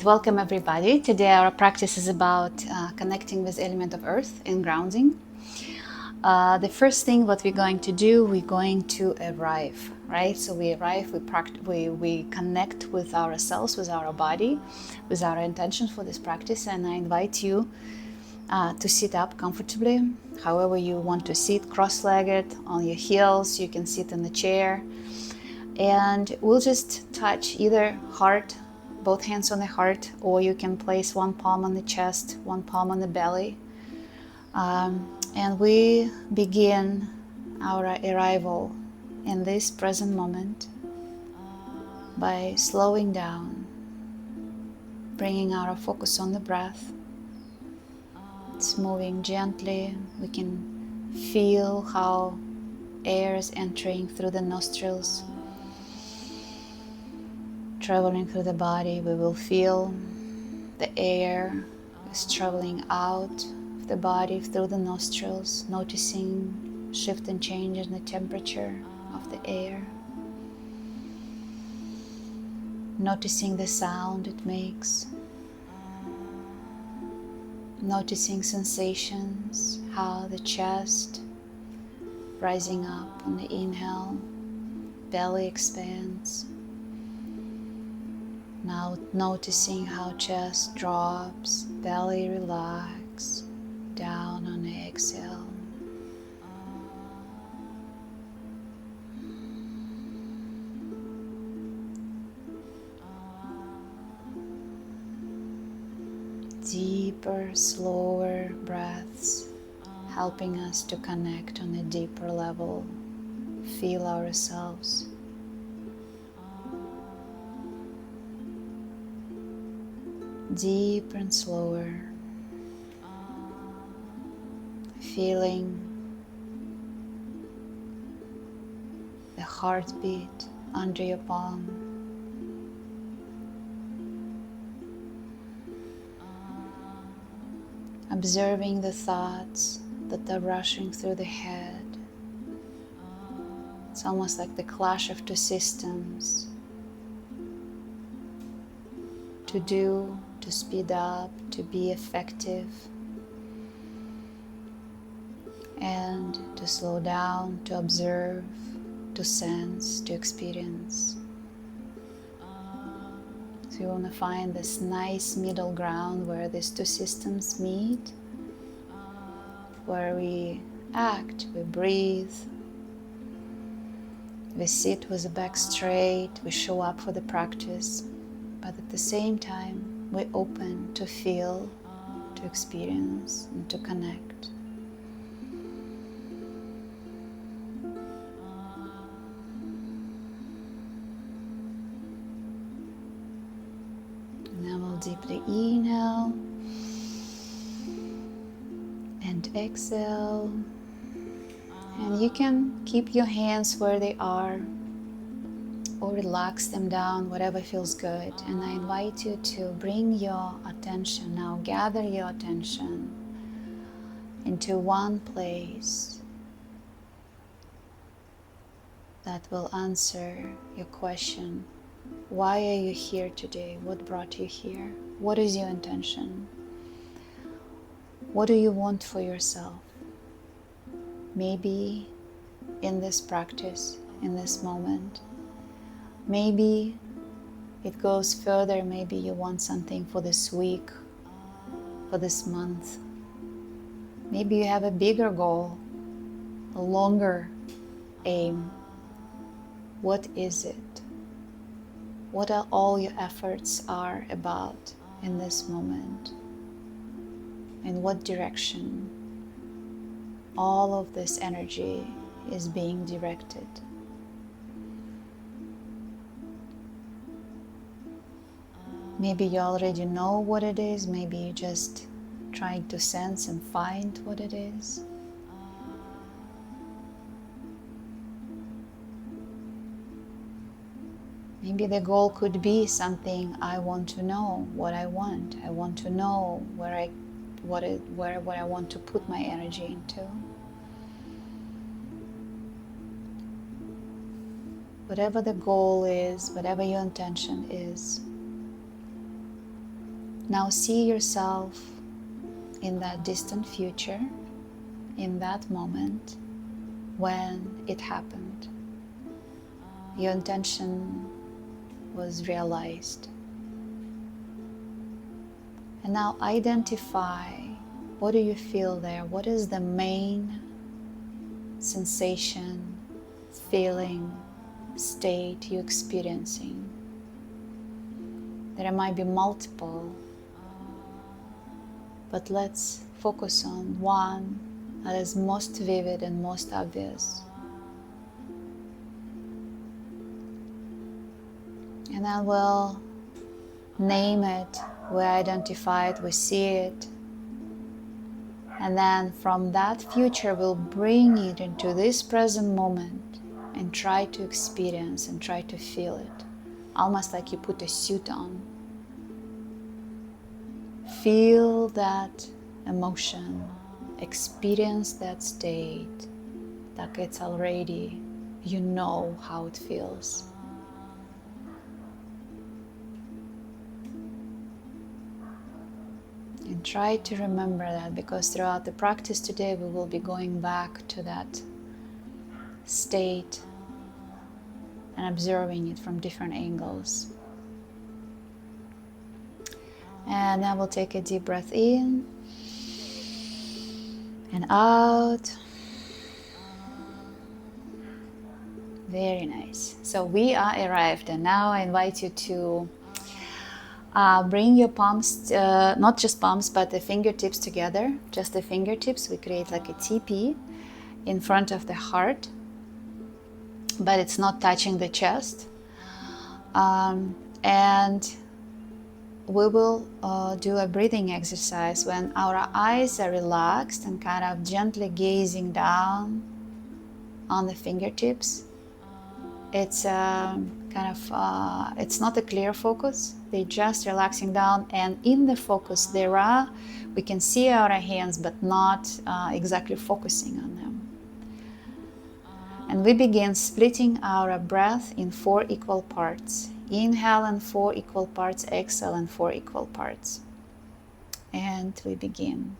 right, welcome everybody. Today our practice is about connecting with element of earth and grounding. The first thing what we're going to do, we're going to arrive, right? So we arrive, we connect with ourselves, with our body, with our intention for this practice. And I invite you to sit up comfortably, however you want to sit, cross-legged, on your heels. You can sit in the chair. And we'll just touch either heart, both hands on the heart, or you can place one palm on the chest, one palm on the belly. And we begin our arrival in this present moment by slowing down, bringing our focus on the breath. It's moving gently. We can feel how air is entering through the nostrils, traveling through the body. We will feel the air is traveling out of the body through the nostrils, noticing shift and change in the temperature of the air, noticing the sound it makes, noticing sensations, how the chest rising up on the inhale, belly expands. Now noticing how chest drops, belly relax, down on the exhale. Deeper, slower breaths, helping us to connect on a deeper level, feel ourselves. Deeper and slower, feeling the heartbeat under your palm, observing the thoughts that are rushing through the head. It's almost like the clash of two systems: to do, to speed up, to be effective, and to slow down, to observe, to sense, to experience. So you want to find this nice middle ground where these two systems meet, where we act, we breathe, we sit with the back straight, we show up for the practice, but at the same time we open to feel, to experience, and to connect. Now we'll deeply inhale and exhale. And you can keep your hands where they are or relax them down, whatever feels good. And I invite you to bring your attention, now gather your attention into one place that will answer your question. Why are you here today? What brought you here? What is your intention? What do you want for yourself? Maybe in this practice, in this moment. Maybe it goes further. Maybe you want something for this week, for this month. Maybe you have a bigger goal, a longer aim. What is it? What are all your efforts are about in this moment? In what direction all of this energy is being directed? Maybe you already know what it is. Maybe you're just trying to sense and find what it is. Maybe the goal could be something I want to know what I want. I want to know what I want to put my energy into. Whatever the goal is, whatever your intention is, Now see yourself in that distant future, in that moment when it happened. Your intention was realized. And now identify, what do you feel there? What is the main sensation, feeling, state you're experiencing? There might be multiple, but let's focus on one that is most vivid and most obvious. And then we'll name it, we identify it, we see it. And then from that future, we'll bring it into this present moment and try to experience and try to feel it. Almost like you put a suit on. Feel that emotion, experience that state, like it's already, you know how it feels. And try to remember that, because throughout the practice today we will be going back to that state and observing it from different angles. And then we'll take a deep breath in and out. Very nice. So we are arrived, and now I invite you to bring your palms, not just palms, but the fingertips together, just the fingertips. We create like a teepee in front of the heart, but it's not touching the chest. And we will do a breathing exercise when our eyes are relaxed and kind of gently gazing down on the fingertips. It's it's not a clear focus. They're just relaxing down, and in the focus we can see our hands, but not exactly focusing on them. And we begin splitting our breath in 4 equal parts. Inhale in 4 equal parts, exhale in 4 equal parts. And we begin.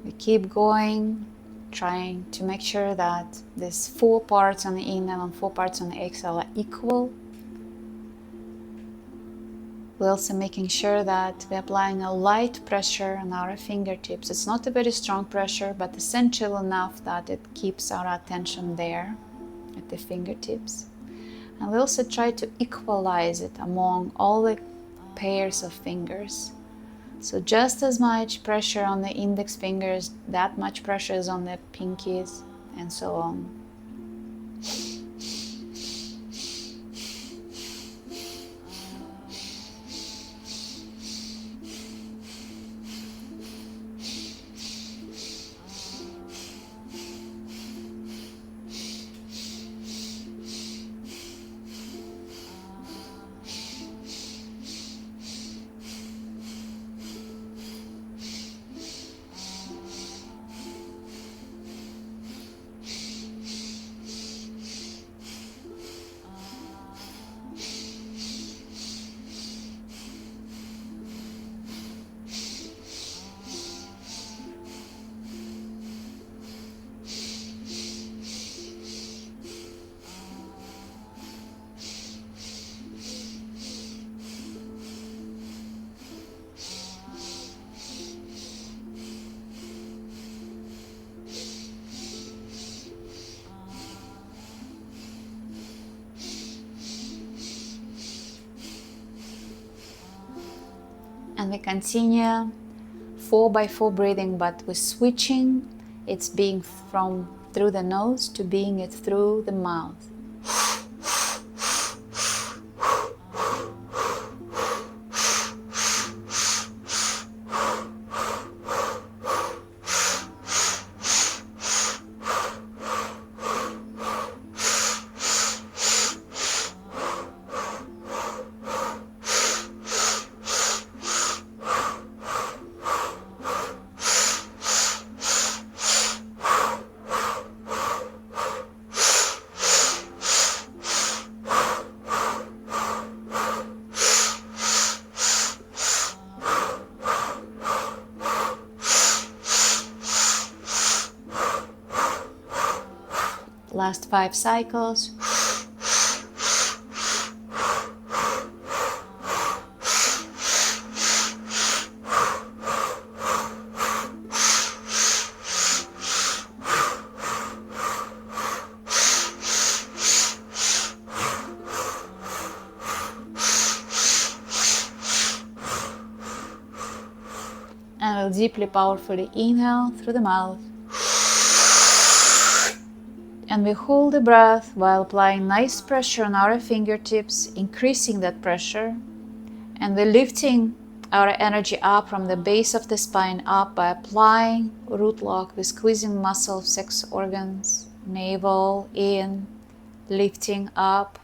We keep going, trying to make sure that these 4 parts on the inhale and 4 parts on the exhale are equal. We're also making sure that we're applying a light pressure on our fingertips. It's not a very strong pressure, but essential enough that it keeps our attention there at the fingertips. And we also try to equalize it among all the pairs of fingers. So just as much pressure on the index fingers, that much pressure is on the pinkies, and so on. And we continue 4 by 4 breathing, but we're switching. It's being from through the nose to being it through the mouth. Last 5 cycles. And we'll deeply, powerfully inhale through the mouth. And we hold the breath while applying nice pressure on our fingertips, increasing that pressure. And we're lifting our energy up from the base of the spine up by applying root lock. We're squeezing muscle of 6 organs, navel in, lifting up,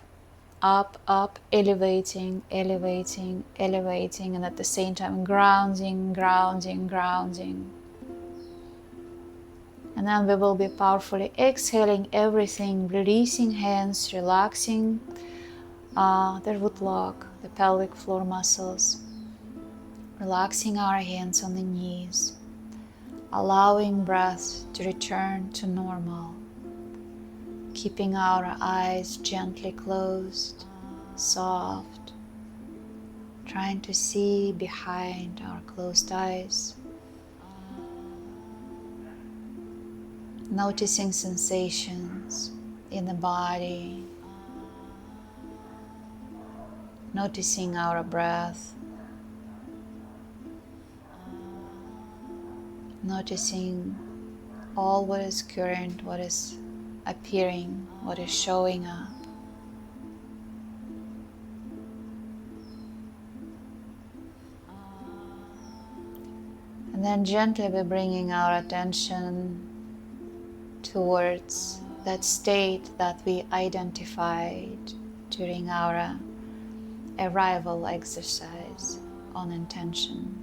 up, up, elevating, elevating, elevating, and at the same time grounding, grounding, grounding. And then we will be powerfully exhaling everything, releasing hands, relaxing the root lock, the pelvic floor muscles, relaxing our hands on the knees, allowing breath to return to normal, keeping our eyes gently closed, soft, trying to see behind our closed eyes, noticing sensations in the body, noticing our breath, noticing all what is current, what is appearing, what is showing up. And then gently we're bringing our attention towards that state that we identified during our arrival exercise on intention.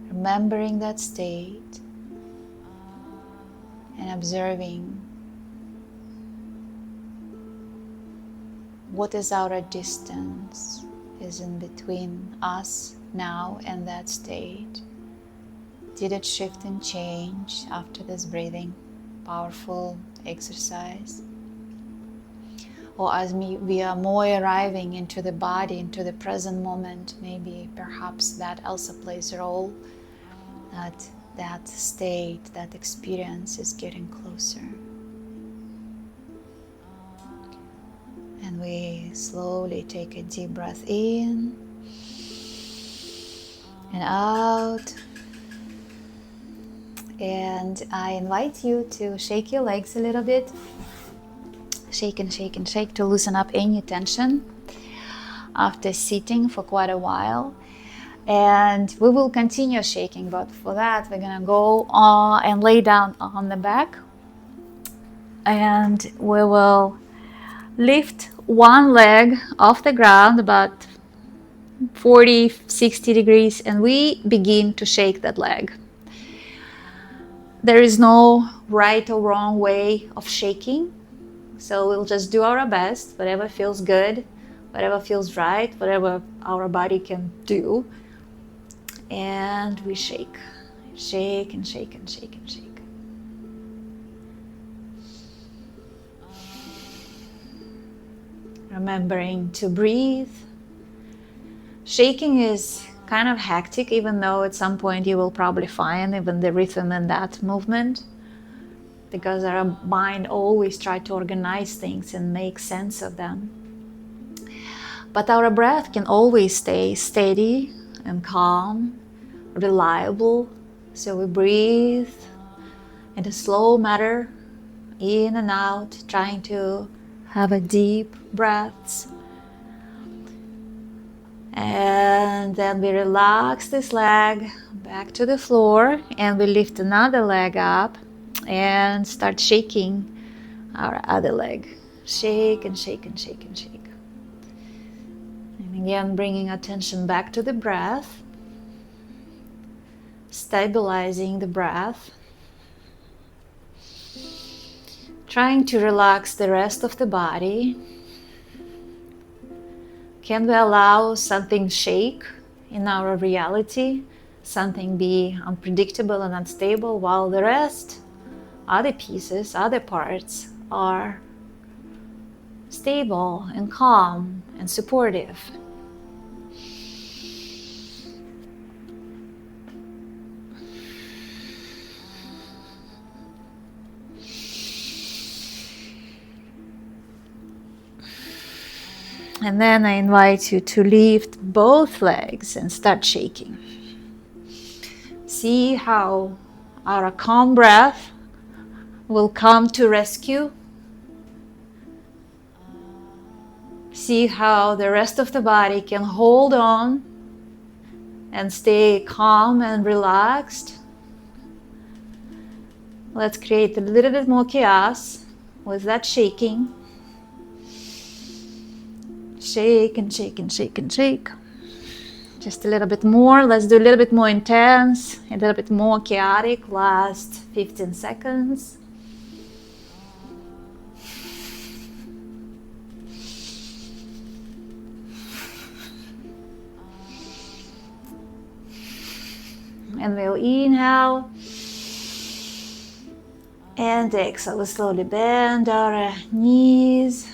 Remembering that state and observing what is our distance is in between us now and that state. Did it shift and change after this breathing powerful exercise? Or as we are more arriving into the body, into the present moment, maybe perhaps that also plays a role, that state, that experience is getting closer. And we slowly take a deep breath in and out. And I invite you to shake your legs a little bit. Shake and shake and shake to loosen up any tension after sitting for quite a while. And we will continue shaking, but for that we're gonna go and lay down on the back, and we will lift one leg off the ground about 40-60 degrees, and we begin to shake that leg. There is no right or wrong way of shaking, so we'll just do our best, whatever feels good, whatever feels right, whatever our body can do. And we shake, shake and shake and shake and shake. Remembering to breathe. Shaking is kind of hectic, even though at some point you will probably find even the rhythm in that movement, because our mind always tries to organize things and make sense of them. But our breath can always stay steady and calm, reliable. So we breathe in a slow manner, in and out, trying to have a deep breaths. And then we relax this leg back to the floor, and we lift another leg up and start shaking our other leg. Shake and shake and shake and shake. And again, bringing attention back to the breath, stabilizing the breath, trying to relax the rest of the body. Can we allow something shake in our reality, something be unpredictable and unstable, while the rest other pieces, other parts are stable and calm and supportive. And then I invite you to lift both legs and start shaking. See how our calm breath will come to rescue. See how the rest of the body can hold on and stay calm and relaxed. Let's create a little bit more chaos with that shaking. Shake and shake and shake and shake. Just a little bit more. Let's do a little bit more intense, a little bit more chaotic. Last 15 seconds. And we'll inhale. And exhale. We'll slowly bend our knees.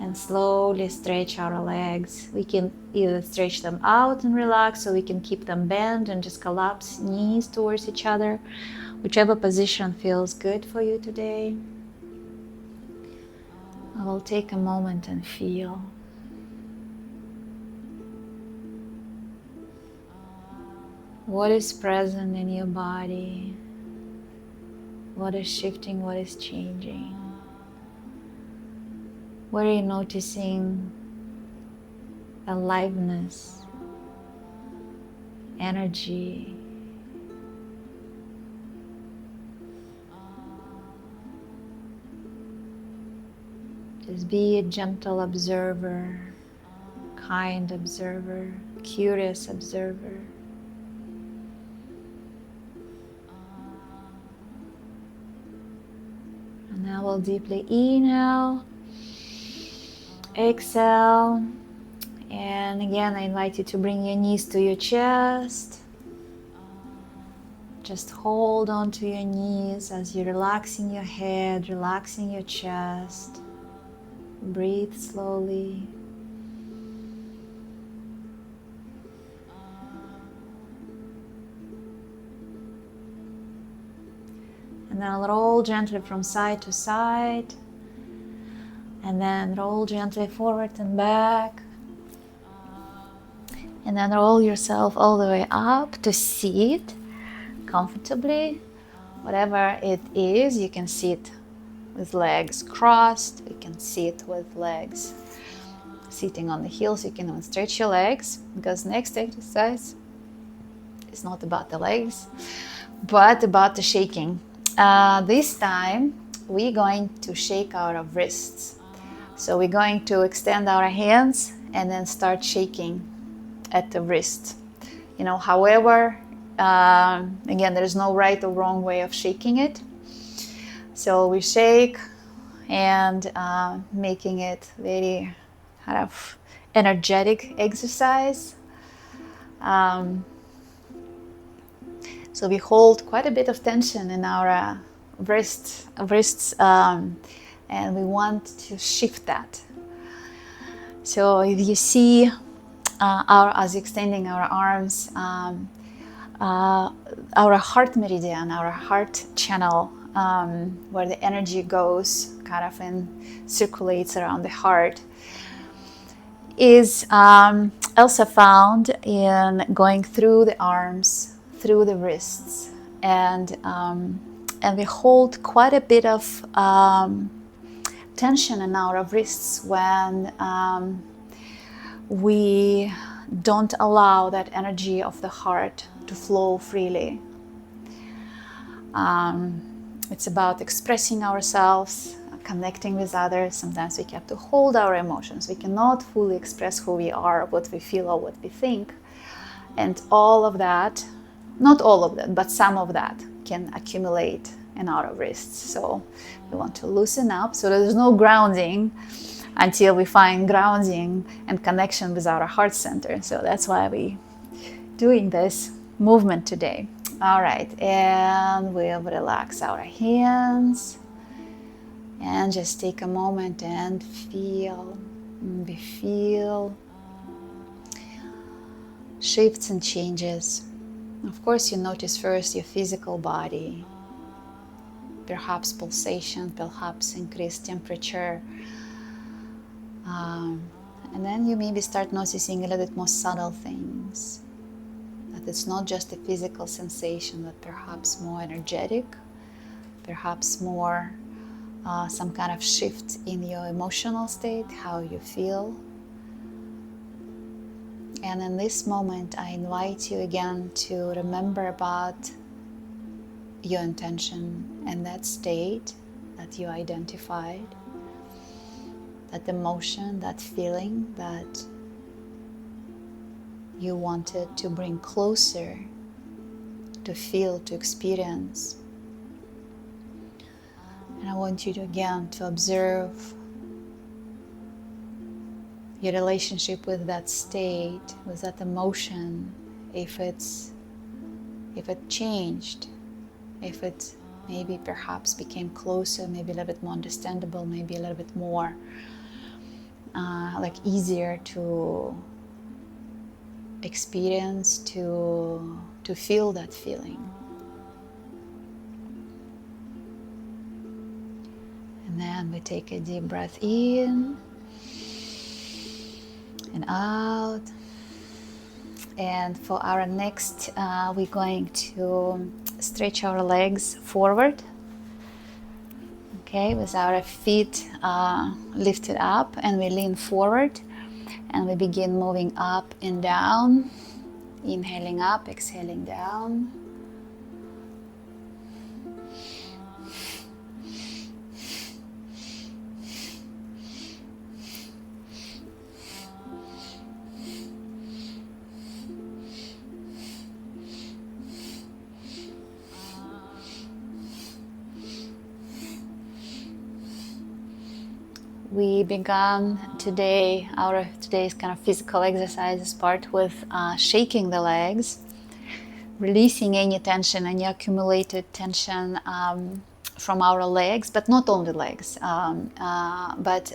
And slowly stretch our legs. We can either stretch them out and relax, or we can keep them bent and just collapse knees towards each other. Whichever position feels good for you today. I will take a moment and feel. What is present in your body? What is shifting? What is changing? Where are you noticing aliveness, energy? Just be a gentle observer, kind observer, curious observer. And now we'll deeply inhale. Exhale, and again I invite you to bring your knees to your chest. Just hold on to your knees as you're relaxing your head, relaxing your chest. Breathe slowly. And then roll gently from side to side. And then roll gently forward and back. And then roll yourself all the way up to sit comfortably. Whatever it is, you can sit with legs crossed. You can sit with legs sitting on the heels. You can even stretch your legs, because next exercise is not about the legs, but about the shaking. This time, we're going to shake our wrists. So we're going to extend our hands and then start shaking at the wrist. However, again, there's no right or wrong way of shaking it. So we shake and making it very kind of energetic exercise. So we hold quite a bit of tension in our wrists, and we want to shift that. So if you see as extending our arms, our heart meridian, our heart channel, where the energy goes kind of and circulates around the heart, is also found in going through the arms, through the wrists, and we hold quite a bit of tension in our wrists when we don't allow that energy of the heart to flow freely. It's about expressing ourselves, connecting with others. Sometimes we have to hold our emotions. We cannot fully express who we are, what we feel, or what we think. And all of that, not all of that, but some of that can accumulate in our wrists. So we want to loosen up so that there's no grounding until we find grounding and connection with our heart center. So that's why we're doing this movement today. All right, and we'll relax our hands and just take a moment and feel shifts and changes. Of course, you notice first your physical body, perhaps pulsation, perhaps increased temperature. And then you maybe start noticing a little bit more subtle things. That it's not just a physical sensation, but perhaps more energetic, perhaps more some kind of shift in your emotional state, how you feel. And in this moment, I invite you again to remember about your intention and that state that you identified, that emotion, that feeling that you wanted to bring closer, to feel, to experience. And I want you to again to observe your relationship with that state, with that emotion, if it changed, if it maybe perhaps became closer, maybe a little bit more understandable, maybe a little bit more like easier to experience, to feel that feeling. And then we take a deep breath in and out. And for our next, we're going to stretch our legs forward, okay, with our feet lifted up, and we lean forward and we begin moving up and down, inhaling up, exhaling down. We began today's kind of physical exercises part with shaking the legs, releasing any tension, any accumulated tension from our legs, but not only legs, but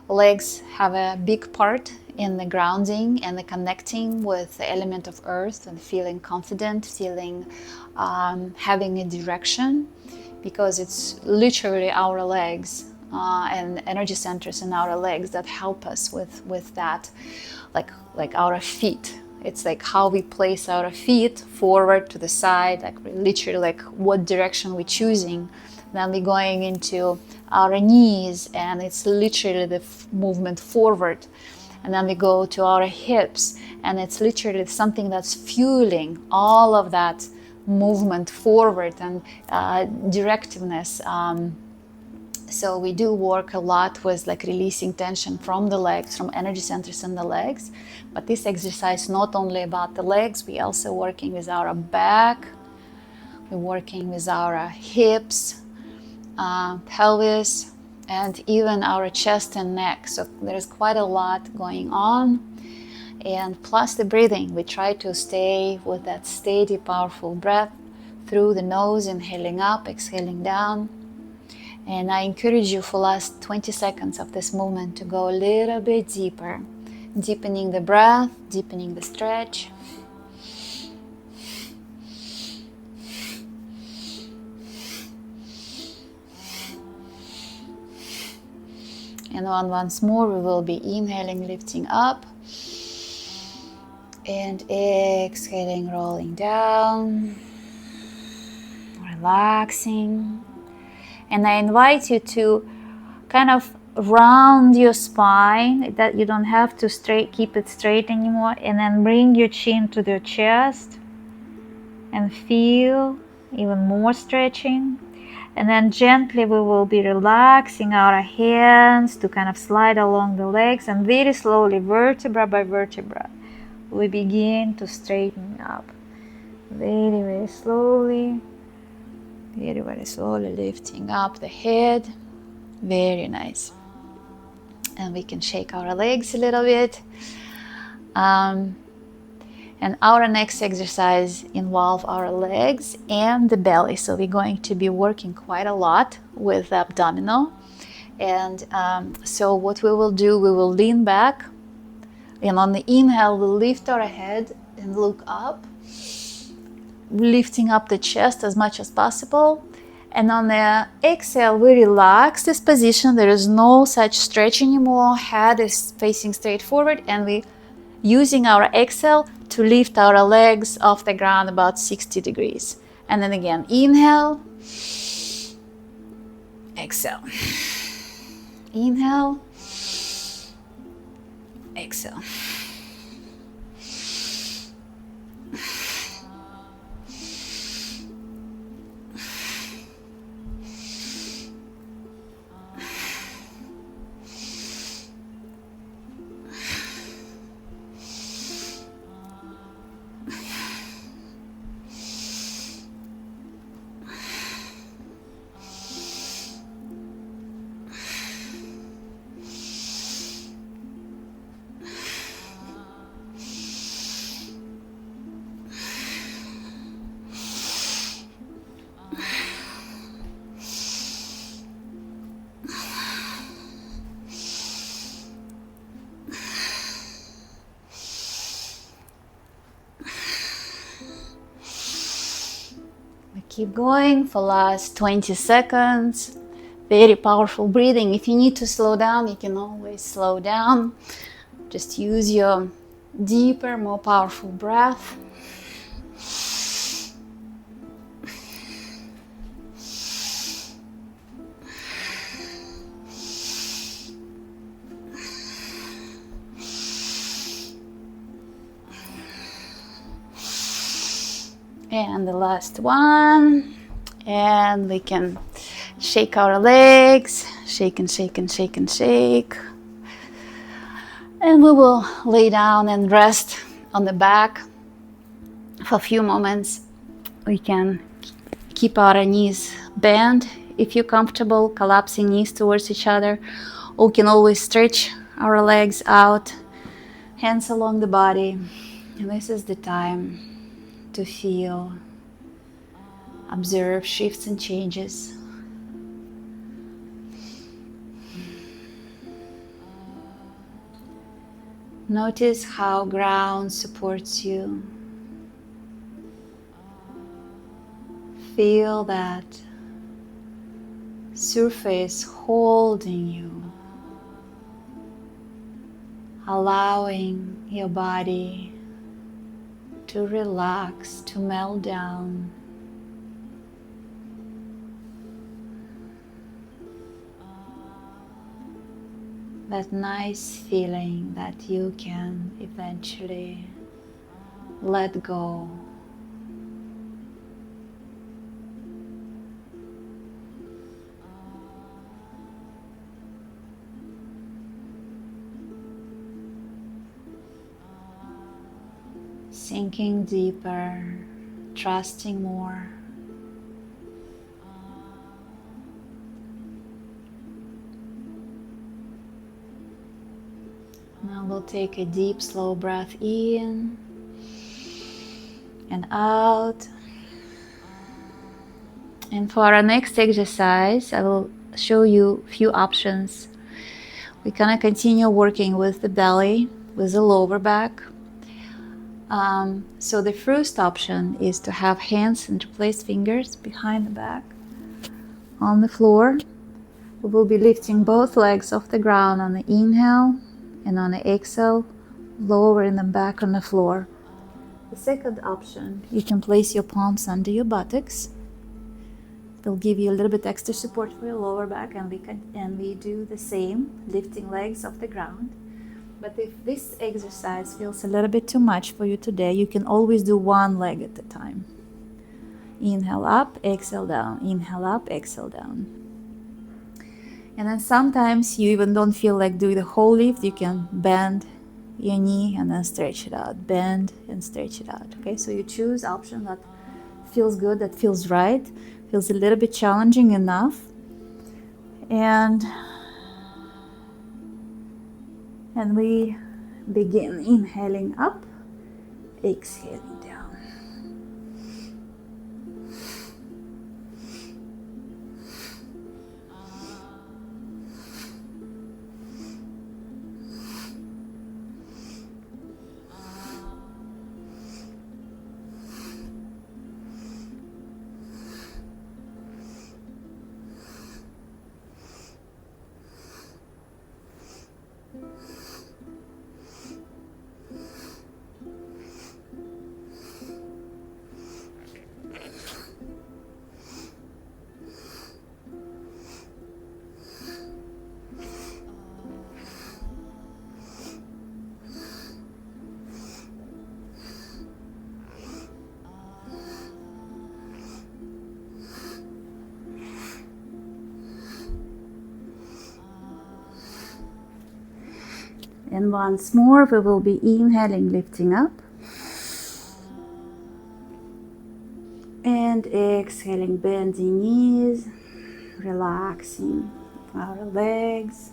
legs have a big part in the grounding and the connecting with the element of earth and feeling confident, feeling having a direction, because it's literally our legs and energy centers in our legs that help us with that, like our feet. It's like how we place our feet forward to the side, like literally like what direction we're choosing. Then we're going into our knees, and it's literally the movement forward. And then we go to our hips, and it's literally something that's fueling all of that movement forward and directiveness. So we do work a lot with like releasing tension from the legs, from energy centers in the legs. But this exercise not only about the legs, we also working with our back, we're working with our hips, pelvis, and even our chest and neck. So there's quite a lot going on. And plus the breathing, we try to stay with that steady, powerful breath through the nose, inhaling up, exhaling down. And I encourage you for last 20 seconds of this movement to go a little bit deeper, deepening the breath, deepening the stretch. And once more, we will be inhaling, lifting up, and exhaling, rolling down, relaxing. And I invite you to kind of round your spine, that you don't have to keep it straight anymore, and then bring your chin to the chest and feel even more stretching. And then gently we will be relaxing our hands to kind of slide along the legs, and very slowly, vertebra by vertebra, we begin to straighten up. Very, very slowly. Very, very slowly lifting up the head. Very nice. And we can shake our legs a little bit. And our next exercise involves our legs and the belly. So we're going to be working quite a lot with the abdominal. And so what we will do, we will lean back. And on the inhale, we'll lift our head and look up, lifting up the chest as much as possible. And on the exhale, we relax this position. There is no such stretch anymore. Head is facing straight forward, and we using our exhale to lift our legs off the ground about 60 degrees. And then again, inhale, exhale. Inhale, exhale. Keep going for last 20 seconds. Very powerful breathing. If you need to slow down, you can always slow down. Just use your deeper, more powerful breath. And the last one. And we can shake our legs. Shake and shake and shake and shake. And we will lay down and rest on the back for a few moments. We can keep our knees bent if you're comfortable, collapsing knees towards each other. Or we can always stretch our legs out, hands along the body. And this is the time to feel, observe shifts and changes. Notice how ground supports you. Feel that surface holding you, allowing your body to relax, to melt down. That nice feeling that you can eventually let go. Sinking deeper, trusting more. Now we'll take a deep, slow breath in and out. And for our next exercise, I will show you a few options. We're gonna continue working with the belly, with the lower back. So the first option is to have hands interlaced fingers behind the back on the floor. We will be lifting both legs off the ground on the inhale, and on the exhale, lowering them back on the floor. The second option, you can place your palms under your buttocks. They'll give you a little bit extra support for your lower back, and we do the same, lifting legs off the ground. But if this exercise feels a little bit too much for you today, you can always do one leg at a time. Inhale up, exhale down. Inhale up, exhale down. And then sometimes you even don't feel like doing the whole lift. You can bend your knee and then stretch it out. Bend and stretch it out. Okay, so you choose option that feels good, that feels right, feels a little bit challenging enough. And we begin inhaling up, exhaling down. And once more, we will be inhaling, lifting up. And exhaling, bending knees, relaxing our legs,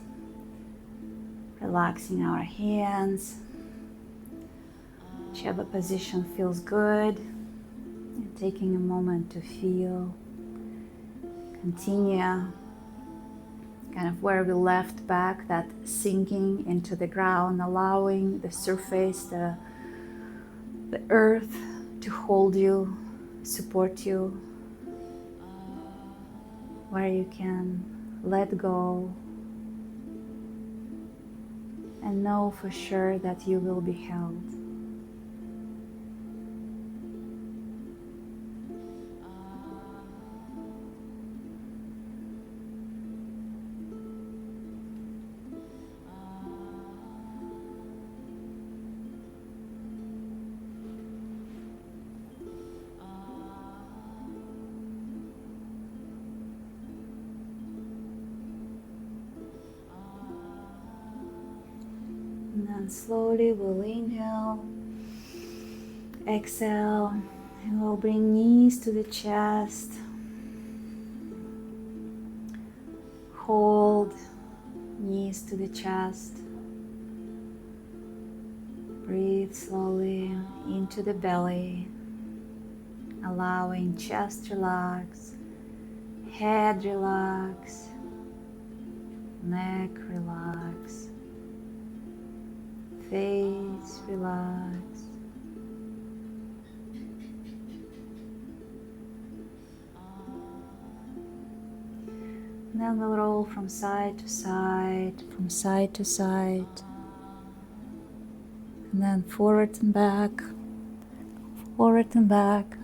relaxing our hands. Whichever position feels good. And taking a moment to feel. Continue kind of where we left back, that sinking into the ground, allowing the surface, the earth to hold you, support you, where you can let go and know for sure that you will be held. And then slowly we'll inhale, exhale, and we'll bring knees to the chest. Hold, knees to the chest. Breathe slowly into the belly, allowing chest relax, head relax, neck relax. Face relax. And then we'll roll from side to side, from side to side. And then forward and back, forward and back.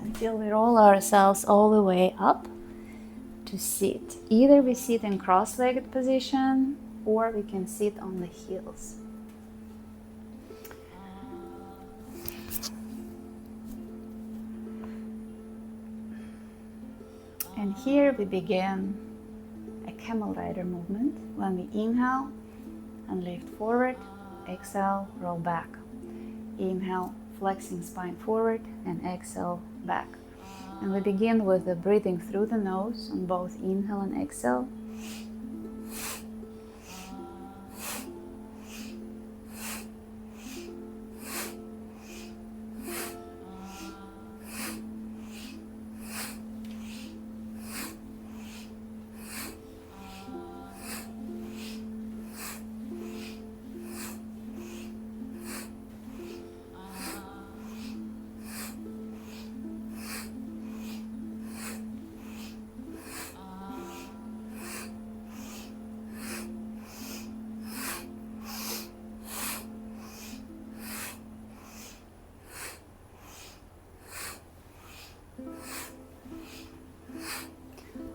Until we roll ourselves all the way up to sit. Either we sit in cross-legged position, or we can sit on the heels. And here we begin a camel rider movement. When we inhale and lift forward, exhale, roll back. Inhale, flexing spine forward, and exhale, back. And we begin with the breathing through the nose on both inhale and exhale.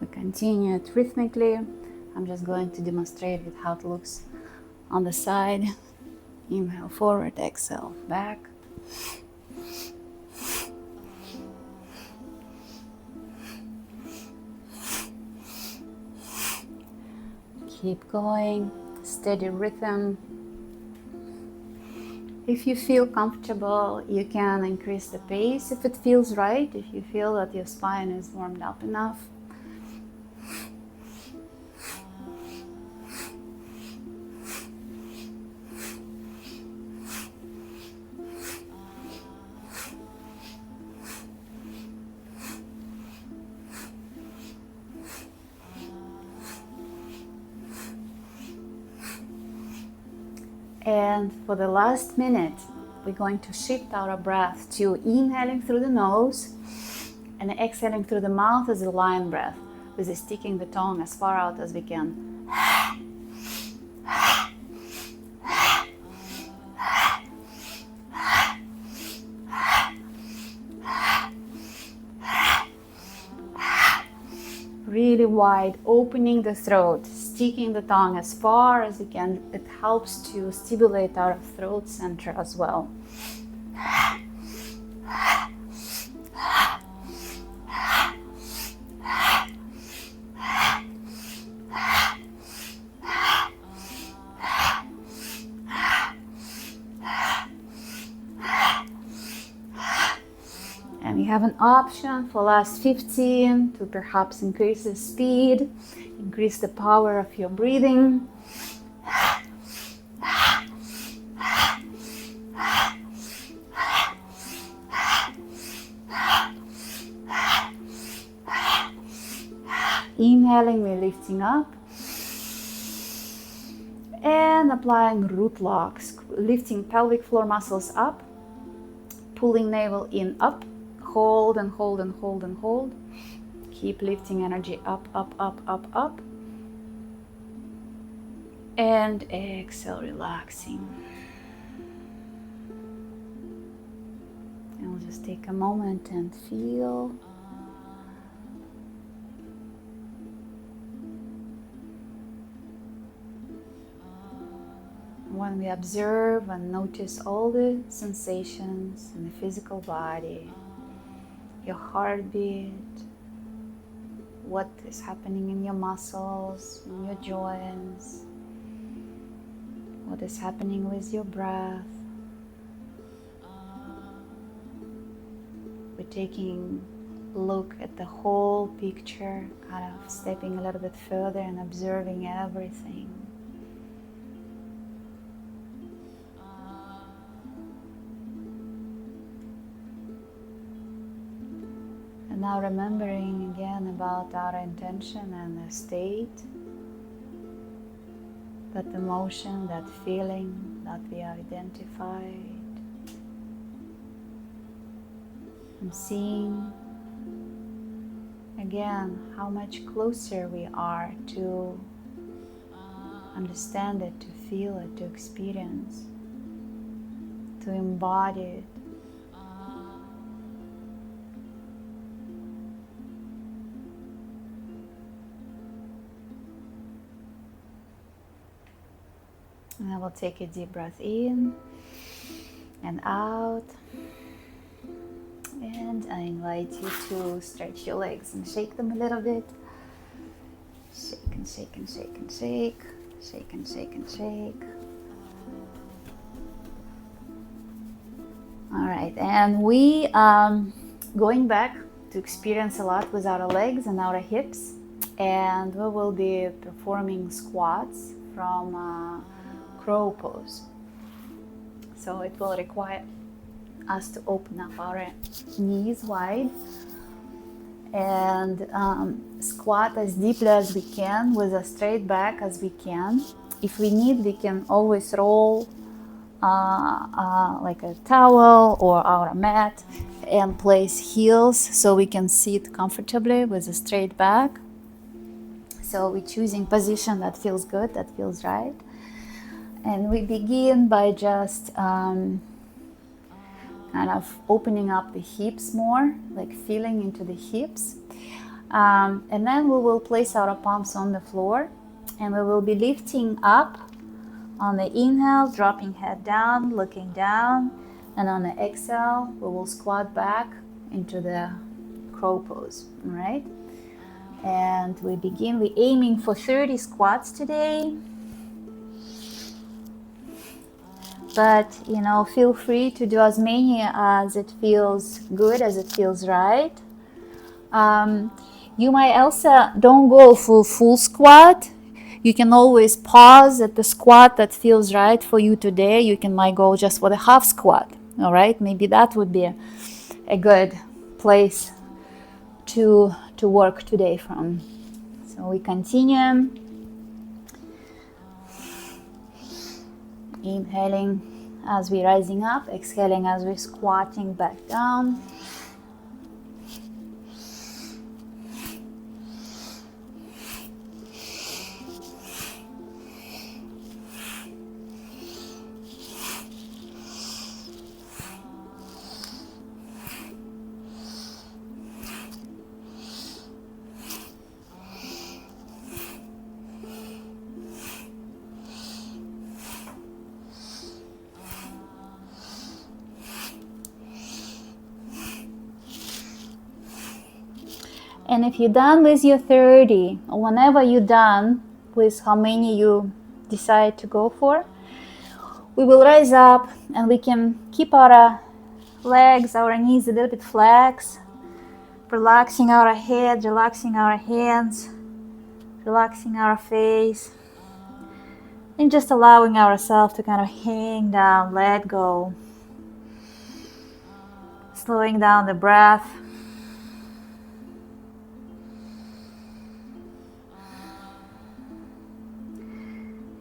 We continue it rhythmically. I'm just going to demonstrate with how it looks on the side. Inhale forward, exhale back. Keep going, steady rhythm. If you feel comfortable, you can increase the pace if it feels right, if you feel that your spine is warmed up enough. And for the last minute, we're going to shift our breath to inhaling through the nose and exhaling through the mouth as a lion breath, with sticking the tongue as far out as we can. Really wide, opening the throat, sticking the tongue as far as you can. It helps to stimulate our throat center as well. And you have an option for last 15 to perhaps increase the speed, increase the power of your breathing. Inhaling, we're lifting up. And applying root locks, lifting pelvic floor muscles up, pulling navel in up, hold and hold and hold and hold. Keep lifting energy up, up, up, up, up. And exhale, relaxing. And we'll just take a moment and feel. When we observe and notice all the sensations in the physical body, your heartbeat, what is happening in your muscles, in your joints, what is happening with your breath. We're taking a look at the whole picture, kind of stepping a little bit further and observing everything. And now remembering again about our intention and the state, that emotion, that feeling that we have identified. And seeing again how much closer we are to understand it, to feel it, to experience, to embody it. And I will take a deep breath in and out. And I invite you to stretch your legs and shake them a little bit. Shake and shake and shake and shake. Shake and shake and shake. All right, and we going back to experience a lot with our legs and our hips. And we will be performing squats from crow pose. So it will require us to open up our knees wide and squat as deeply as we can with a straight back as we can. If we need, we can always roll like a towel or our mat and place heels so we can sit comfortably with a straight back. So we're choosing position that feels good, that feels right. And we begin by just kind of opening up the hips more, like feeling into the hips. And then we will place our palms on the floor and we will be lifting up on the inhale, dropping head down, looking down. And on the exhale, we will squat back into the crow pose, all right? And we begin, we're aiming for 30 squats today. But, feel free to do as many as it feels good, as it feels right. You might also don't go for full squat. You can always pause at the squat that feels right for you today. You might go just for the half squat, all right? Maybe that would be a good place to work today from. So we continue. Inhaling as we're rising up, exhaling as we're squatting back down. And if you're done with your 30, or whenever you're done with how many you decide to go for, we will rise up and we can keep our legs, our knees a little bit flexed, relaxing our head, relaxing our hands, relaxing our face, and just allowing ourselves to kind of hang down, let go, slowing down the breath.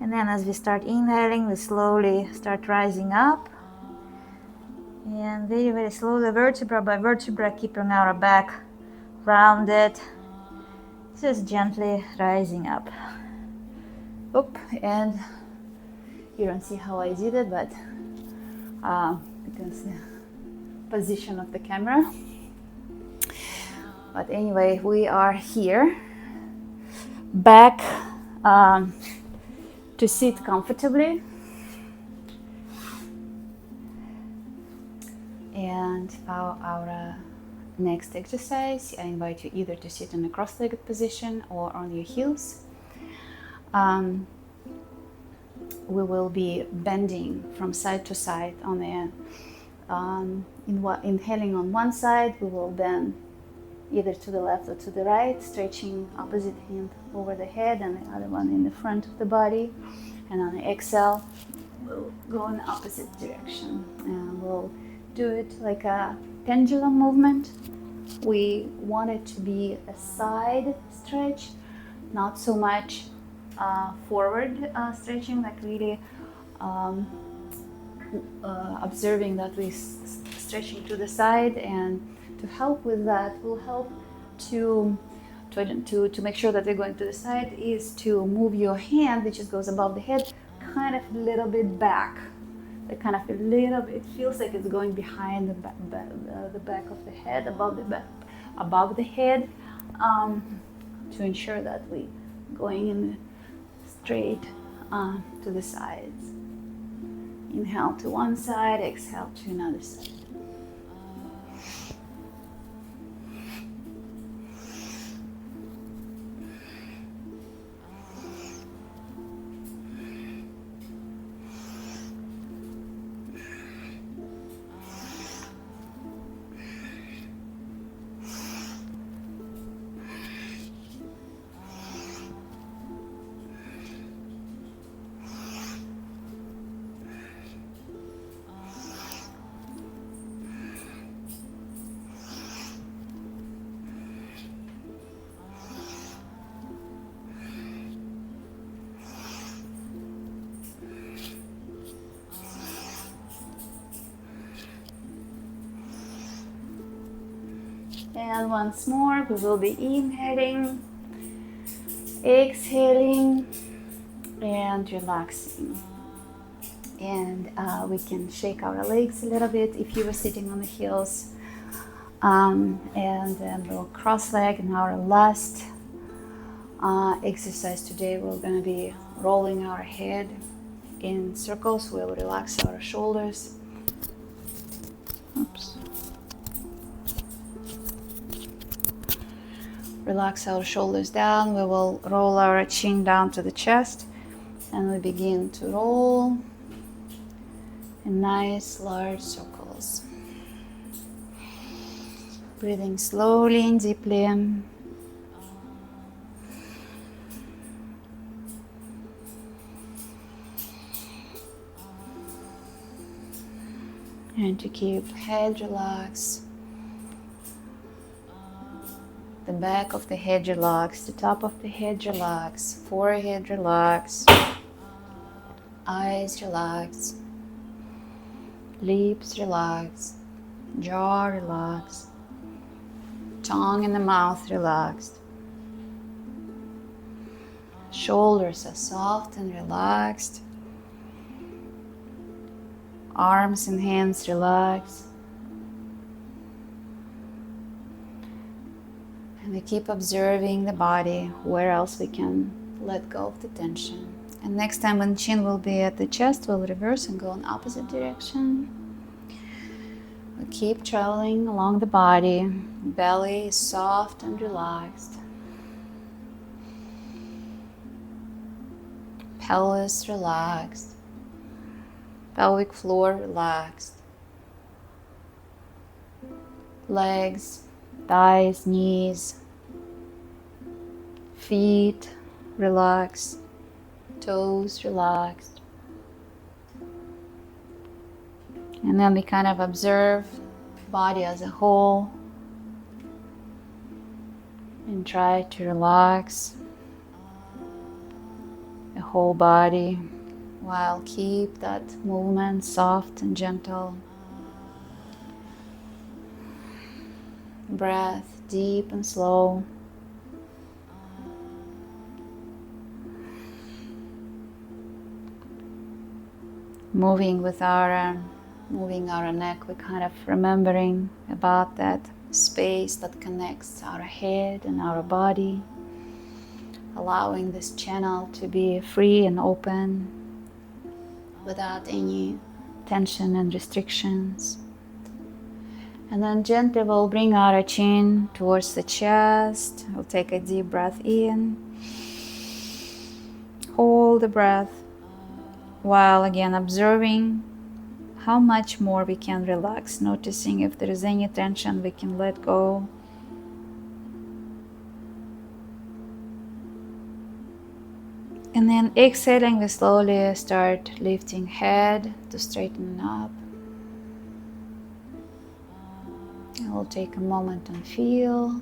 And then as we start inhaling, we slowly start rising up. And very, very slowly, vertebra by vertebra, keeping our back rounded. Just gently rising up. Oop, and you don't see how I did it, but because the position of the camera. But anyway, we are here, back to sit comfortably. And for our next exercise, I invite you either to sit in a cross-legged position or on your heels. We will be bending from side to side on the inhaling on one side, we will bend either to the left or to the right, stretching opposite hand over the head and the other one in the front of the body. And on the exhale, we'll go in the opposite direction. And we'll do it like a pendulum movement. We want it to be a side stretch, not so much forward stretching, like really observing that we're stretching to the side. And to help with that, will help to make sure that we're going to the side, is to move your hand, which just goes above the head, kind of a little bit back. Kind of a little bit, it feels like it's going behind the back of the head, above the head, to ensure that we going in straight to the sides. Inhale to one side, exhale to another side. And once more, we will be inhaling, exhaling, and relaxing. And we can shake our legs a little bit if you were sitting on the heels. And then we'll cross-leg. In our last exercise today, we're going to be rolling our head in circles. We'll relax our shoulders. Oops. Relax our shoulders down. We will roll our chin down to the chest, and we begin to roll in nice large circles. Breathing slowly and deeply. And to keep head relaxed. The back of the head relaxed, the top of the head relaxed, forehead relaxed, Eyes relaxed, lips relaxed, jaw relaxed, tongue in the mouth relaxed. Shoulders are soft and relaxed. Arms and hands relaxed. And we keep observing the body, where else we can let go of the tension. And next time when chin will be at the chest, we'll reverse and go in opposite direction. We keep traveling along the body. Belly is soft and relaxed. Pelvis relaxed. Pelvic floor relaxed. Legs, thighs, knees, feet relaxed. Toes relaxed. And then we kind of observe body as a whole and try to relax the whole body while keep that movement soft and gentle. Breath deep and slow. Moving our neck, we're kind of remembering about that space that connects our head and our body, allowing this channel to be free and open without any tension and restrictions. And then gently we'll bring our chin towards the chest. We'll take a deep breath in. Hold the breath while again observing how much more we can relax, noticing if there is any tension we can let go. And then exhaling, we slowly start lifting head to straighten up. And we'll take a moment and feel.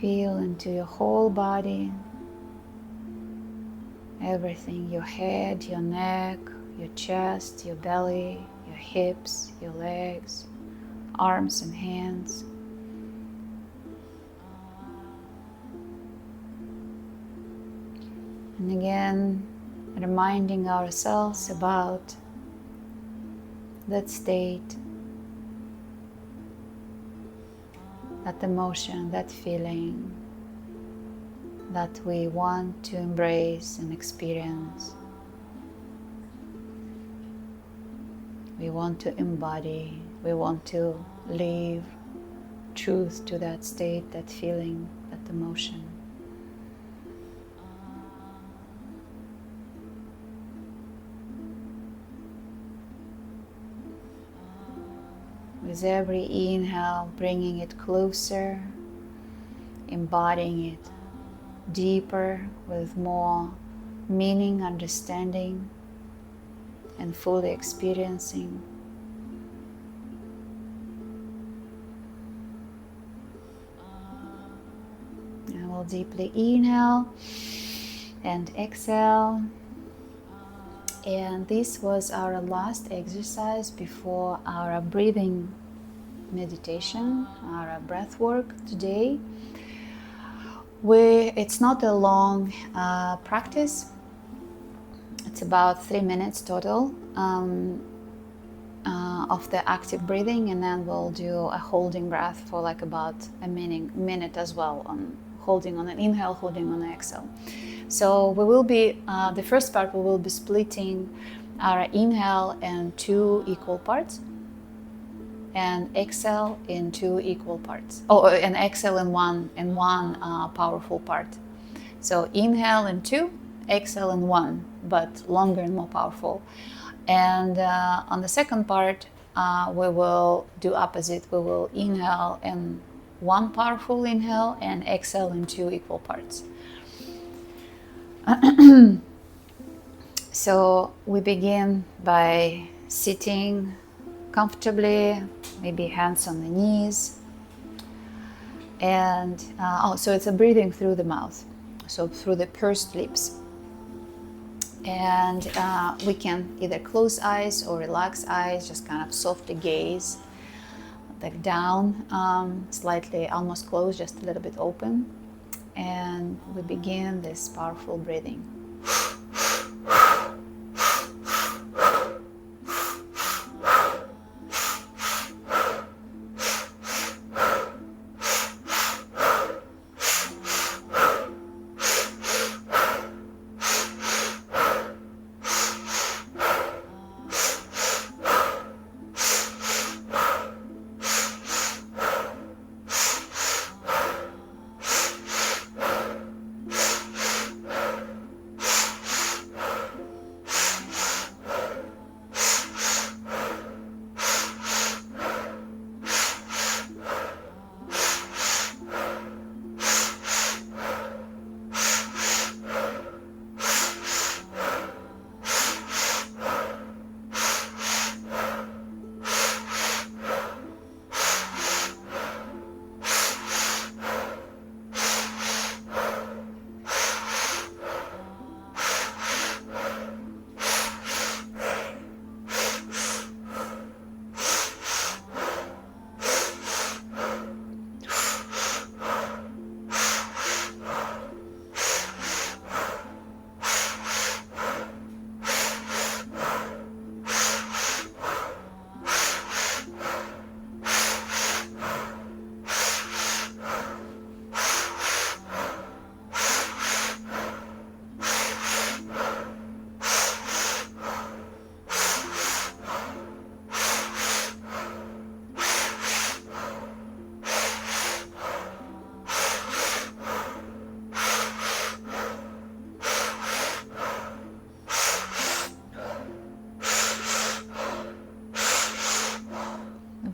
Feel into your whole body, everything, your head, your neck, your chest, your belly, your hips, your legs, arms and hands. And again, reminding ourselves about that state, that emotion, that feeling that we want to embrace and experience. We want to embody, we want to live truth to that state, that feeling, that emotion. With every inhale, bringing it closer, embodying it deeper with more meaning, understanding, and fully experiencing. And we'll deeply inhale and exhale. And this was our last exercise before our breathing meditation, our breath work today. It's not a long practice. It's about 3 minutes total of the active breathing, and then we'll do a holding breath for like about a minute as well, on holding on an inhale, holding on an exhale. So we will be, the first part, we will be splitting our inhale in 2 equal parts and exhale in 2 equal parts. And exhale in one powerful part. So inhale in 2, exhale in 1, but longer and more powerful. And on the second part, we will do opposite. We will inhale in 1 powerful inhale and exhale in 2 equal parts. So we begin by sitting comfortably, maybe hands on the knees, And so it's a breathing through the mouth, so through the pursed lips. And we can either close eyes or relax eyes, just kind of softly gaze like down, slightly almost closed, just a little bit open. And we begin this powerful breathing.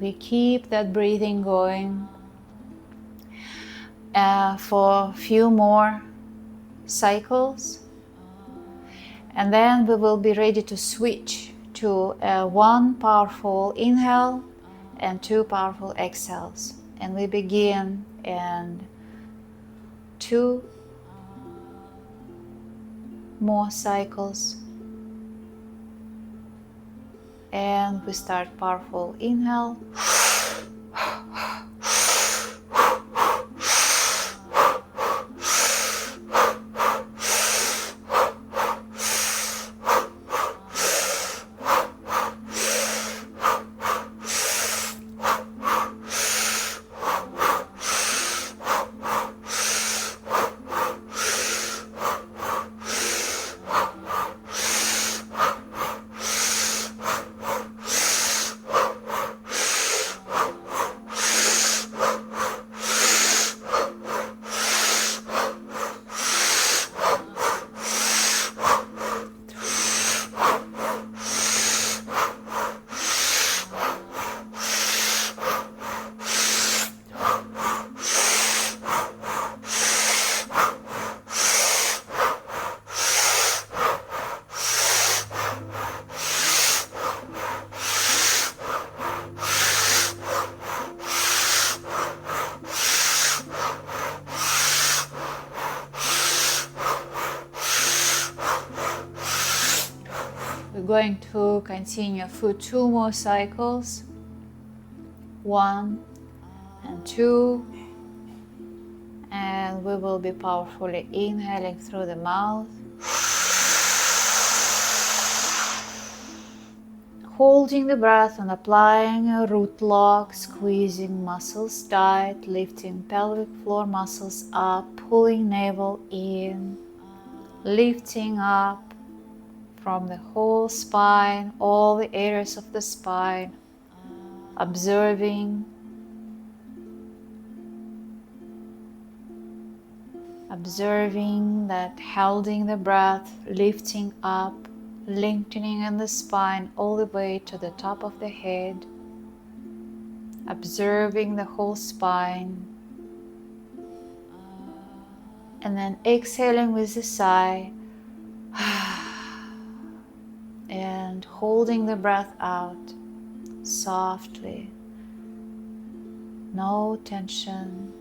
We keep that breathing going for a few more cycles, and then we will be ready to switch to one powerful inhale and two powerful exhales. And we begin in 2 more cycles, and we start powerful inhale. We're going to continue for 2 more cycles, 1 and 2, and we will be powerfully inhaling through the mouth, holding the breath and applying a root lock, squeezing muscles tight, lifting pelvic floor muscles up, pulling navel in, lifting up from the whole spine, all the areas of the spine, observing that, holding the breath, lifting up, lengthening in the spine all the way to the top of the head, observing the whole spine, and then exhaling with a sigh and holding the breath out softly, no tension,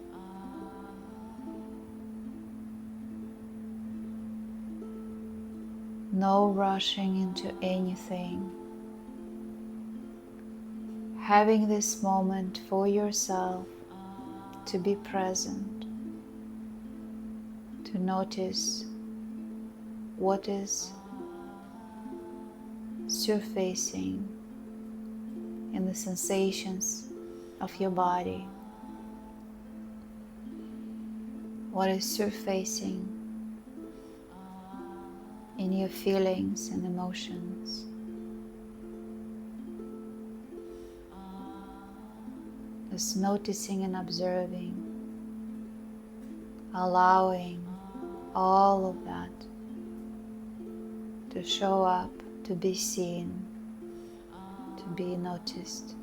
No rushing into anything. Having this moment for yourself to be present, to notice what is surfacing in the sensations of your body, what is surfacing in your feelings and emotions. Just noticing and observing, allowing all of that to show up, to be seen, to be noticed.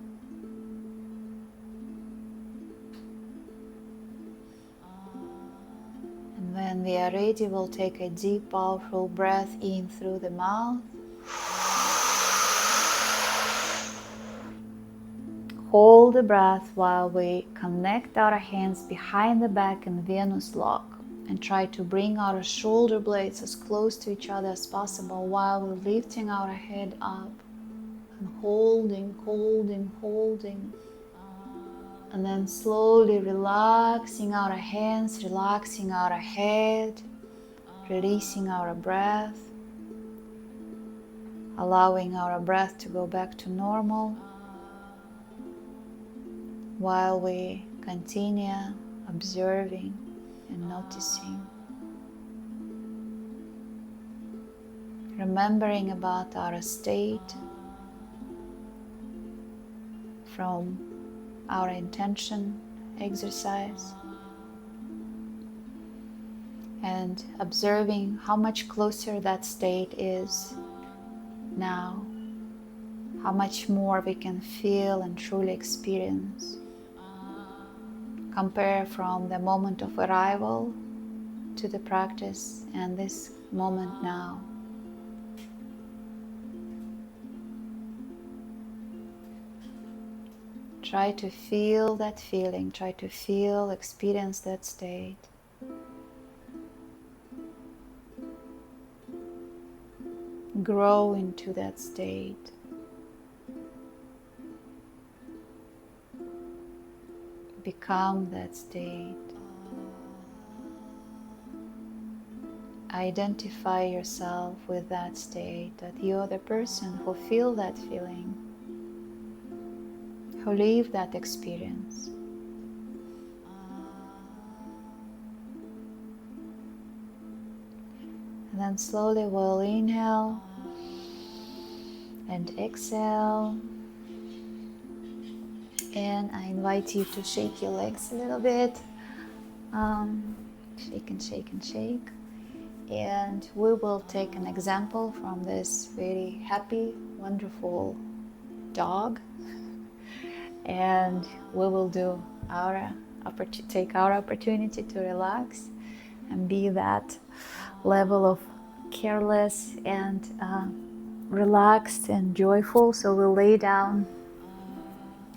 And when we are ready, we'll take a deep, powerful breath in through the mouth. Hold the breath while we connect our hands behind the back in Venus lock and try to bring our shoulder blades as close to each other as possible while we're lifting our head up and holding. And then slowly relaxing our hands, relaxing our head, releasing our breath, allowing our breath to go back to normal while we continue observing and noticing. Remembering about our state from our intention exercise and observing how much closer that state is now, how much more we can feel and truly experience. Compare from the moment of arrival to the practice and this moment now. Try to feel that feeling, try to feel, experience that state. Grow into that state. Become that state. Identify yourself with that state, that you're the person who feels that feeling, who live that experience. And then slowly we'll inhale and exhale. And I invite you to shake your legs a little bit. Shake and shake and shake. And we will take an example from this very happy, wonderful dog. And we will do take our opportunity to relax and be that level of careless and relaxed and joyful. So we'll lay down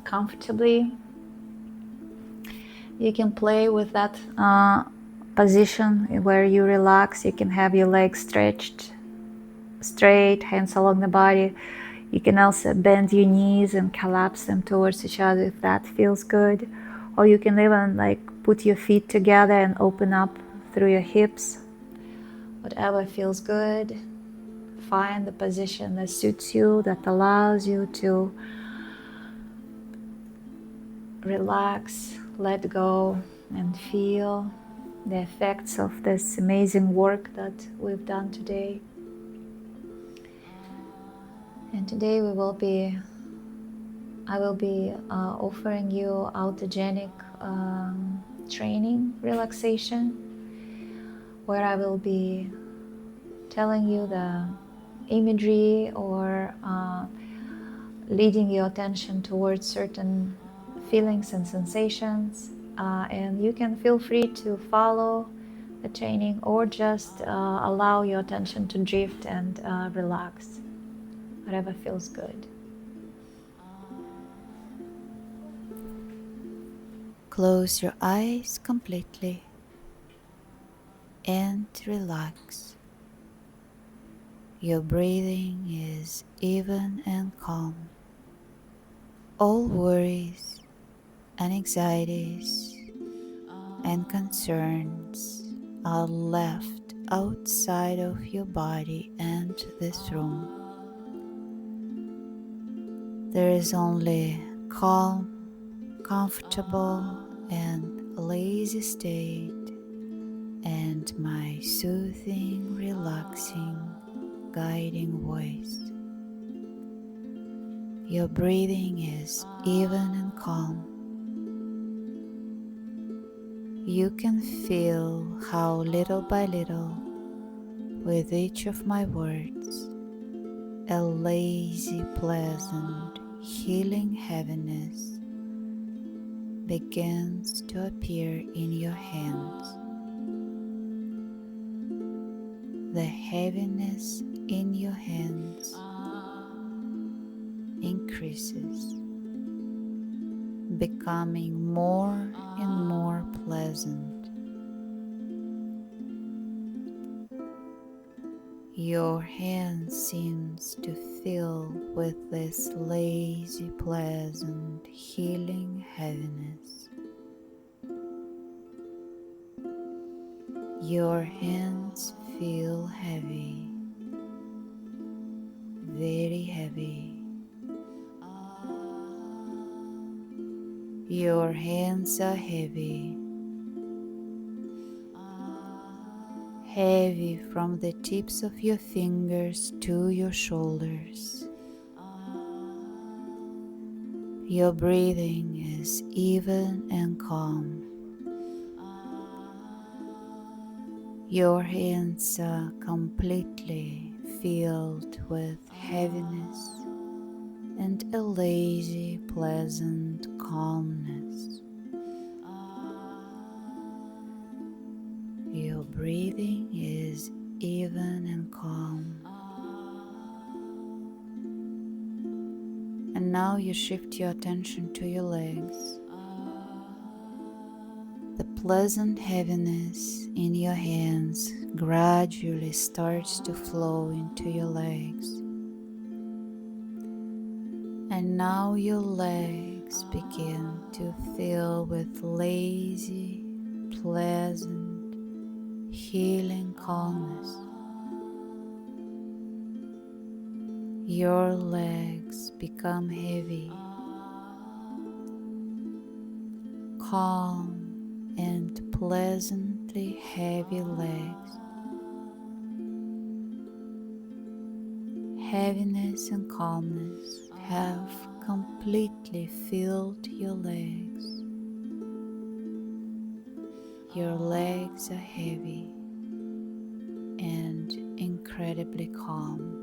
comfortably. You can play with that position where you relax. You can have your legs stretched straight, hands along the body. You can also bend your knees and collapse them towards each other if that feels good. Or you can even put your feet together and open up through your hips. Whatever feels good. Find the position that suits you, that allows you to relax, let go, and feel the effects of this amazing work that we've done today. And today I will be offering you autogenic training relaxation, where I will be telling you the imagery or leading your attention towards certain feelings and sensations, and you can feel free to follow the training or just allow your attention to drift and relax, whatever feels good. Close your eyes completely and relax. Your breathing is even and calm. All worries and anxieties and concerns are left outside of your body and this room. There is only calm, comfortable, and lazy state, and my soothing, relaxing, guiding voice. Your breathing is even and calm. You can feel how little by little, with each of my words, a lazy, pleasant, healing heaviness begins to appear in your hands. The heaviness in your hands increases, becoming more and more pleasant. Your hand seems to fill with this lazy, pleasant, healing heaviness. Your hands feel heavy, very heavy. Your hands are heavy, heavy from the tips of your fingers to your shoulders. Your breathing is even and calm. Your hands are completely filled with heaviness and a lazy, pleasant calmness. Your breathing is even and calm. And now you shift your attention to your legs. The pleasant heaviness in your hands gradually starts to flow into your legs. And now your legs begin to fill with lazy, pleasant, healing calmness. Your legs become heavy, calm, and pleasantly heavy legs. Heaviness and calmness have completely filled your legs. Your legs are heavy and incredibly calm.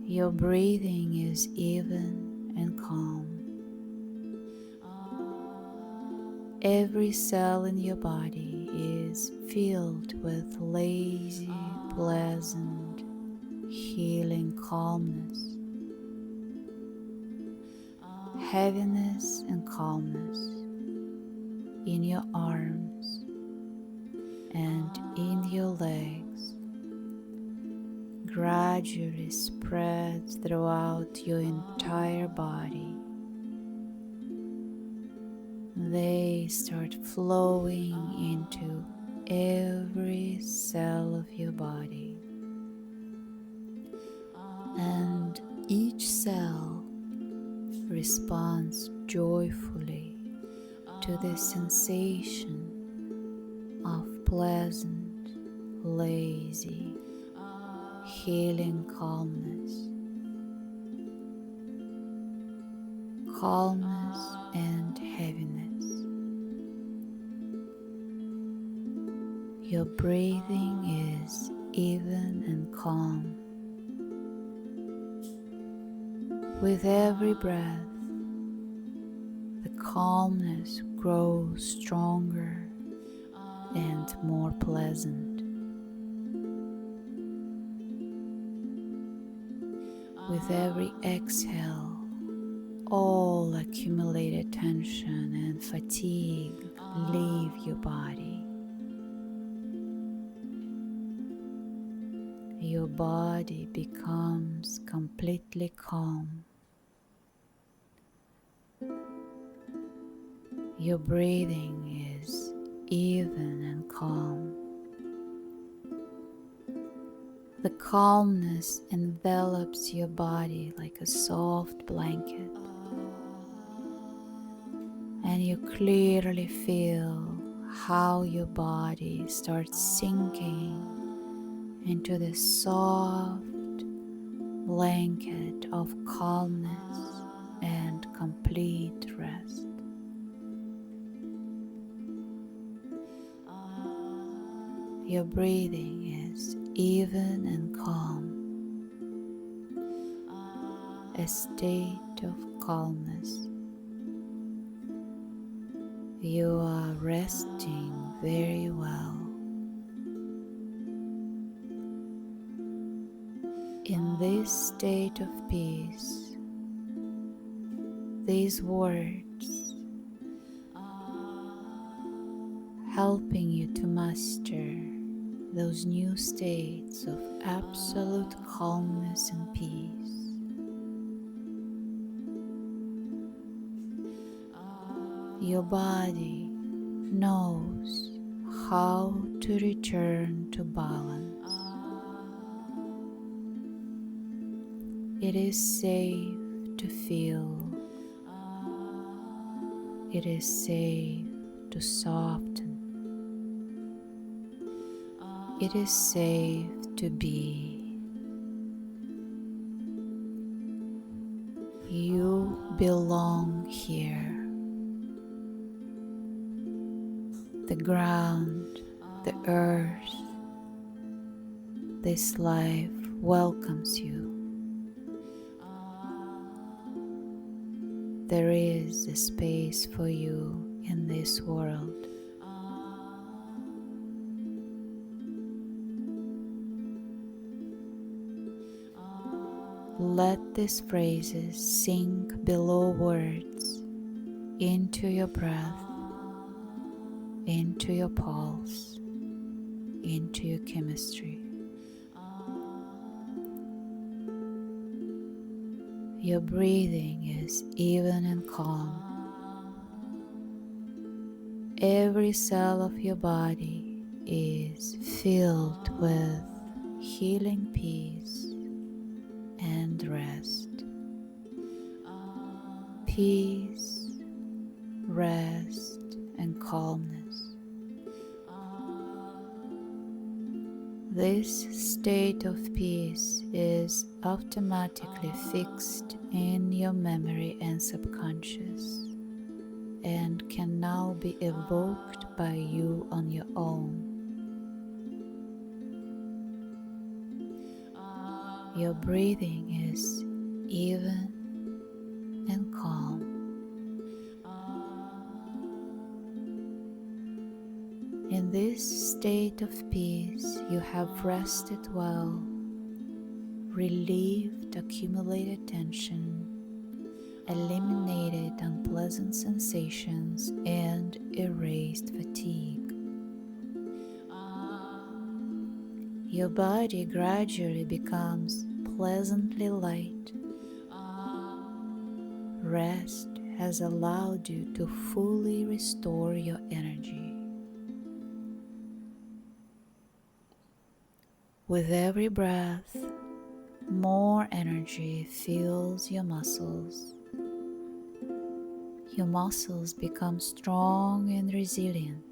Your breathing is even and calm. Every cell in your body is filled with lazy, pleasant, healing calmness. Heaviness and calmness in your arms and in your legs gradually spreads throughout your entire body. They start flowing into every cell of your body, and each cell responds joyfully to the sensation of pleasant, lazy, healing calmness. Calmness and heaviness. Your breathing is even and calm. With every breath, the calmness grows stronger and more pleasant. With every exhale, all accumulated tension and fatigue leave your body. body becomes completely calm. Your breathing is even and calm. The calmness envelops your body like a soft blanket, and you clearly feel how your body starts sinking into this soft blanket of calmness and complete rest. Your breathing is even and calm, a state of calmness. You are resting very well. In this state of peace, these words helping you to master those new states of absolute calmness and peace. Your body knows how to return to balance. It is safe to feel. It is safe to soften. It is safe to be. You belong here. The ground, the earth, this life welcomes you. There is a space for you in this world. Let these phrases sink below words into your breath, into your pulse, into your chemistry. Your breathing is even and calm. Every cell of your body is filled with healing peace and rest. Peace, rest, and calmness. This state of peace is automatically fixed in your memory and subconscious and can now be evoked by you on your own. Your breathing is even and calm. In this state of peace, you have rested well, relieved accumulated tension, eliminated unpleasant sensations, and erased fatigue. Your body gradually becomes pleasantly light. Rest has allowed you to fully restore your energy. With every breath, more energy fills your muscles. Your muscles become strong and resilient.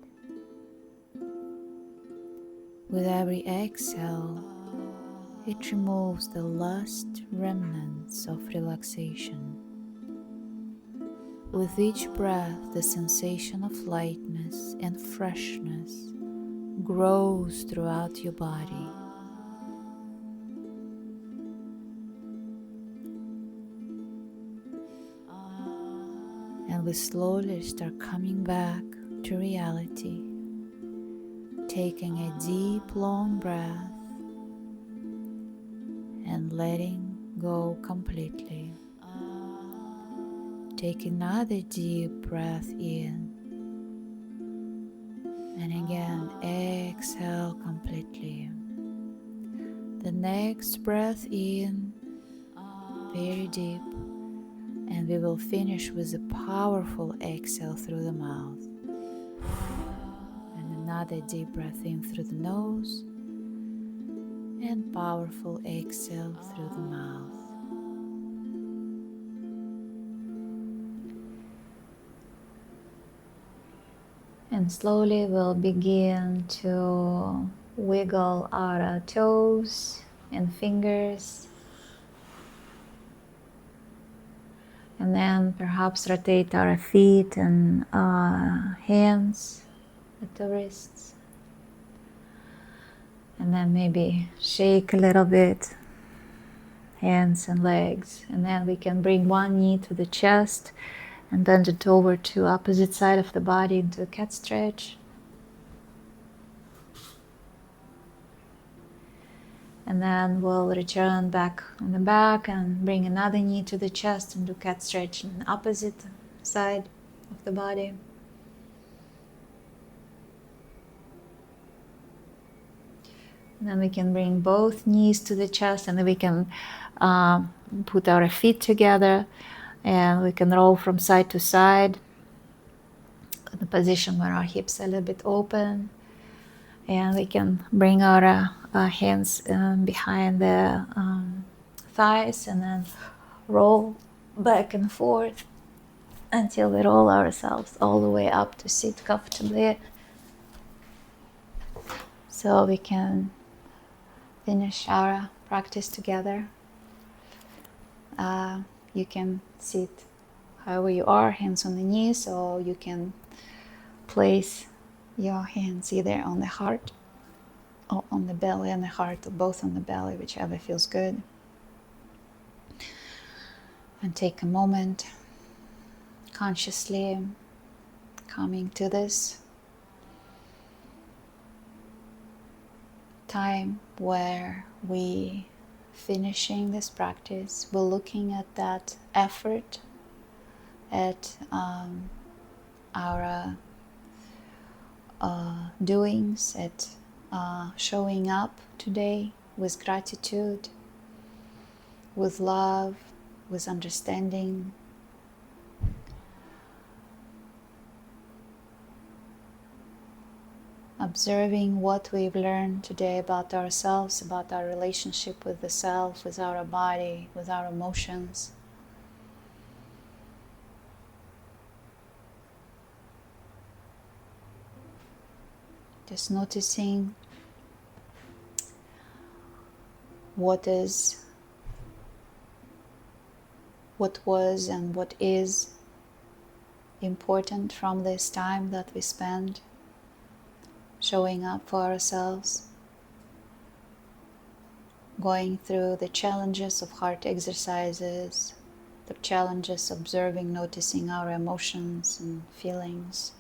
With every exhale, it removes the last remnants of relaxation. With each breath, the sensation of lightness and freshness grows throughout your body. And we slowly start coming back to reality, taking a deep, long breath and letting go completely. Take another deep breath in, and again exhale completely. The next breath in, very deep, and we will finish with a powerful exhale through the mouth. And another deep breath in through the nose, and powerful exhale through the mouth. And slowly we'll begin to wiggle our toes and fingers, and then perhaps rotate our feet and hands at the wrists, and then maybe shake a little bit, hands and legs, and then we can bring one knee to the chest and bend it over to opposite side of the body into a cat stretch. And then we'll return back on the back and bring another knee to the chest and do cat stretch on the opposite side of the body. And then we can bring both knees to the chest, and then we can put our feet together, and we can roll from side to side in the position where our hips are a little bit open. And we can bring our hands behind the thighs and then roll back and forth until we roll ourselves all the way up to sit comfortably, so we can finish our practice together. You can sit however you are, hands on the knees, or you can place your hands either on the heart or on the belly and the heart, or both on the belly, whichever feels good. And take a moment consciously coming to this time where we finishing this practice. We're looking at that effort, at our doings, at showing up today with gratitude, with love, with understanding. Observing what we've learned today about ourselves, about our relationship with the self, with our body, with our emotions. Just noticing what was and what is important from this time that we spend showing up for ourselves, going through the challenges of heart exercises, the challenges of observing, noticing our emotions and feelings.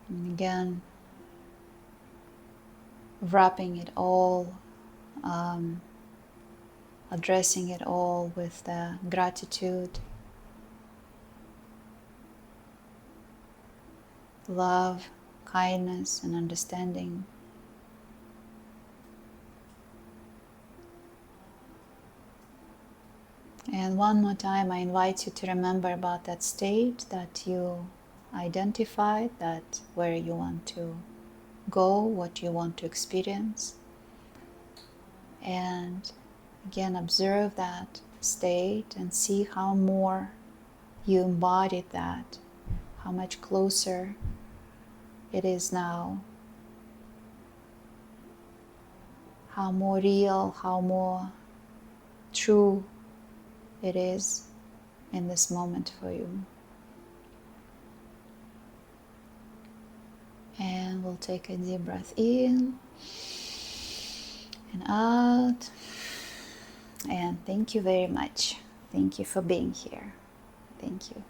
And again, wrapping it all, addressing it all with the gratitude, love, kindness, and understanding. And one more time, I invite you to remember about that state that you identified, that where you want to go, what you want to experience. And again, observe that state and see how more you embodied that, how much closer it is now, how more real, how more true it is in this moment for you. And we'll take a deep breath in and out. And thank you very much. Thank you for being here. Thank you.